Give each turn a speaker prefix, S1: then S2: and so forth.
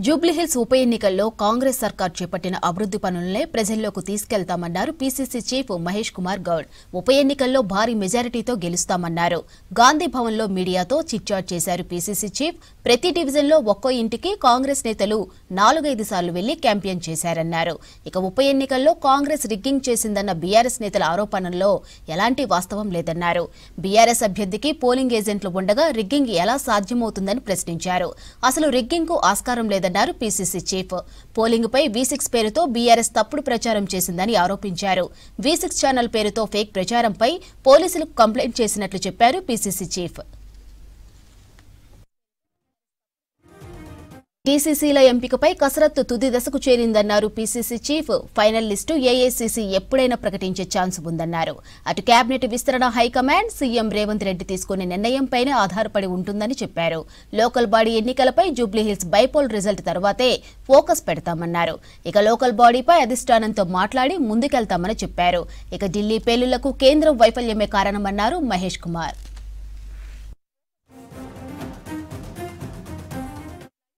S1: జూబ్లీహిల్స్ ఉప ఎన్నికల్లో కాంగ్రెస్ సర్కార్ చేపట్టిన అభివృద్ధి పనులనే ప్రజల్లోకి తీసుకెళ్తామన్నారు పీసీసీ చీఫ్ మహేష్ కుమార్ గౌడ్. ఉప ఎన్నికల్లో భారీ మెజారిటీతో గెలుస్తామన్నారు. గాంధీ భవన్లో మీడియాతో చిట్చాట్ చేశారు పీసీసీ చీఫ్. ప్రతి డివిజన్లో ఒక్కో ఇంటికి కాంగ్రెస్ నేతలు 4-5 సార్లు వెళ్లి క్యాంపెయిన్ చేశారన్నారు. ఇక ఉప ఎన్నికల్లో కాంగ్రెస్ రిగ్గింగ్ చేసిందన్న బీఆర్ఎస్ నేతల ఆరోపణల్లో ఎలాంటి వాస్తవం లేదన్నారు. బీఆర్ఎస్ అభ్యర్థికి పోలింగ్ ఏజెంట్లు ఉండగా రిగ్గింగ్ ఎలా సాధ్యమవుతుందని ప్రశ్నించారు. అసలు రిగ్గింగ్ కు ఆస్కారం లేదన్నారు పీసీసీ చీఫ్. పోలింగ్ పై V6 పేరుతో బీఆర్ఎస్ తప్పుడు ప్రచారం చేసిందని ఆరోపించారు. V6 ఛానల్ పేరుతో ఫేక్ ప్రచారంపై పోలీసులకు కంప్లైంట్ చేసినట్లు చెప్పారు పీసీసీ చీఫ్. టీసీసీల ఎంపికపై కసరత్తు తుది దశకు చేరిందన్నారు PCC chief. Final list AICC ఎప్పుడైనా ప్రకటించే ఛాన్స్ ఉందన్నారు. అటు కేబినెట్ విస్తరణ హైకమాండ్ సీఎం రేవంత్ రెడ్డి తీసుకునే నిర్ణయంపైనే ఆధారపడి ఉంటుందని చెప్పారు. లోకల్ బాడీ ఎన్నికలపై జూబ్లీహిల్స్ బైపోల్ రిజల్ట్ తర్వాతే ఫోకస్ పెడతామన్నారు. ఇక లోకల్ బాడీపై అధిష్టానంతో మాట్లాడి ముందుకెళ్తామని చెప్పారు. ఇక ఢిల్లీ పేలుళ్లకు కేంద్రం వైఫల్యమే కారణమన్నారు మహేష్ కుమార్.